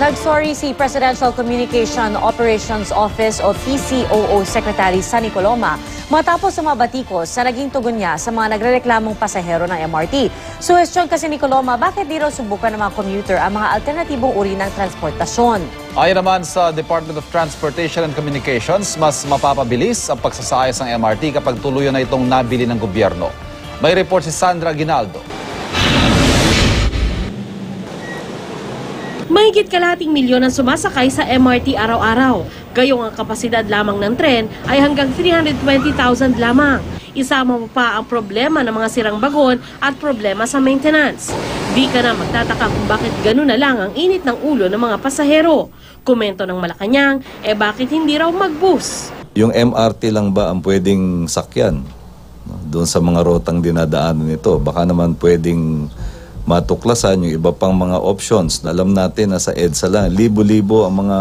Nagsorry si Presidential Communication Operations Office o PCOO Secretary Sunny Coloma matapos sa mabatikos sa naging tugon niya sa mga nagrereklamong pasahero ng MRT. Suhestyon kasi ni Coloma, bakit di raw subukan ng mga commuter ang mga alternatibong uri ng transportasyon? Ayon naman sa Department of Transportation and Communications, mas mapapabilis ang pagsasayos ng MRT kapag tuluyan na itong nabili ng gobyerno. May report si Sandra Aguinaldo. Mahigit kalahating milyon ang sumasakay sa MRT araw-araw. Gayong ang kapasidad lamang ng tren ay hanggang 320,000 lamang. Isama mo pa ang problema ng mga sirang bagon at problema sa maintenance. Di ka na magtataka kung bakit gano'n na lang ang init ng ulo ng mga pasahero. Komento ng Malacanang, bakit hindi raw mag-bus? Yung MRT lang ba ang pwedeng sakyan? Doon sa mga rotang dinadaanan nito, baka naman pwedeng matuklasan yung iba pang mga options. Alam natin na sa EDSA lang, libo-libo ang mga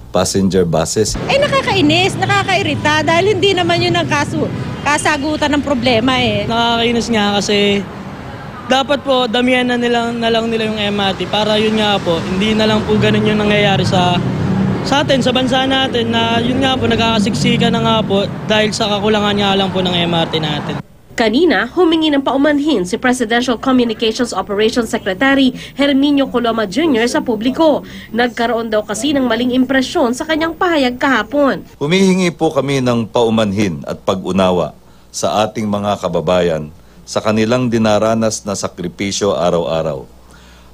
passenger buses. Nakakainis, nakakairita dahil hindi naman yun ang kasagutan ng problema eh. Nakakainis nga kasi dapat po damihan na lang nila yung MRT para yun nga po, hindi na lang po ganun yung nangyayari sa atin, sa bansa natin na yun nga po, nagkakasiksika na nga po dahil sa kakulangan nga lang po ng MRT natin. Kanina, humingi ng paumanhin si Presidential Communications Operations Secretary Herminio Coloma Jr. sa publiko. Nagkaroon daw kasi ng maling impresyon sa kanyang pahayag kahapon. Humihingi po kami ng paumanhin at pag-unawa sa ating mga kababayan sa kanilang dinaranas na sakripisyo araw-araw.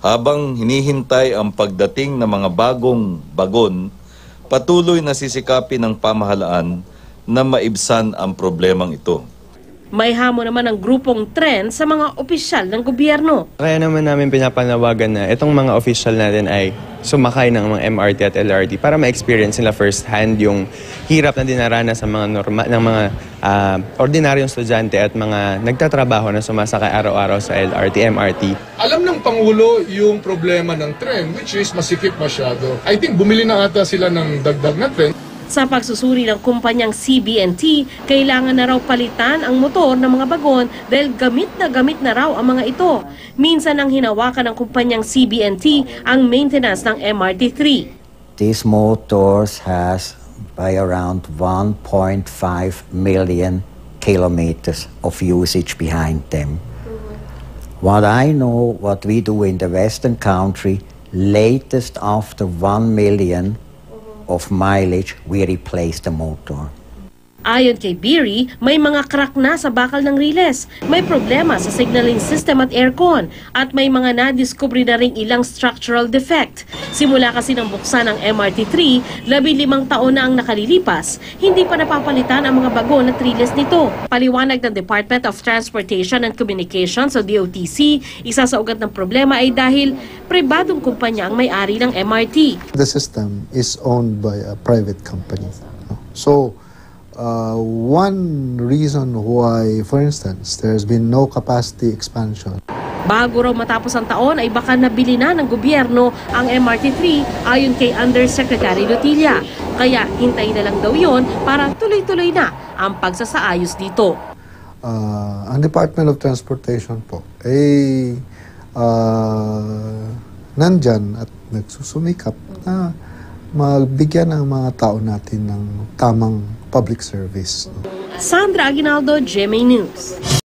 Habang hinihintay ang pagdating ng mga bagong bagon, patuloy na sisikapin ng pamahalaan na maibsan ang problemang ito. May hamon naman ang grupong tren sa mga opisyal ng gobyerno. Kaya naman namin pinapanawagan na itong mga opisyal natin ay sumakay ng mga MRT at LRT para ma-experience nila first hand yung hirap na dinaranas sa mga ordinaryong estudyante at mga nagtatrabaho na sumasakay araw-araw sa LRT, MRT. Alam ng Pangulo yung problema ng tren, which is masikip masyado. I think bumili na ata sila ng dagdag na tren. Sa pagsusuri ng kumpanyang CBNT, kailangan na raw palitan ang motor ng mga bagon dahil gamit na raw ang mga ito. Minsan ang hinawakan ng kumpanyang CBNT ang maintenance ng MRT-3. These motors has by around 1.5 million kilometers of usage behind them. What I know, what we do in the Western country, latest after 1 million of mileage, we replace the motor. Ayon kay Beery, may mga crack na sa bakal ng riles, may problema sa signaling system at aircon, at may mga nadiskubre na ring ilang structural defect. Simula kasi ng buksan ng MRT-3, 15 taon na ang nakalilipas, hindi pa napapalitan ang mga bagon at riles nito. Paliwanag ng Department of Transportation and Communications o DOTC, isa sa ugat ng problema ay dahil pribadong kumpanya ang may-ari ng MRT. The system is owned by a private company. So, one reason why, for instance, there's been no capacity expansion. Bago raw matapos ang taon ay baka nabili na ng gobyerno ang MRT-3 ayon kay Undersecretary Lutilla. Kaya hintayin na lang daw yon para tuloy-tuloy na ang pagsasaayos dito. Ang Department of Transportation po ay nandyan at nagsusumikap na magbigyan ng mga tao natin ng tamang public service. Sandra Aguinaldo, GMA News.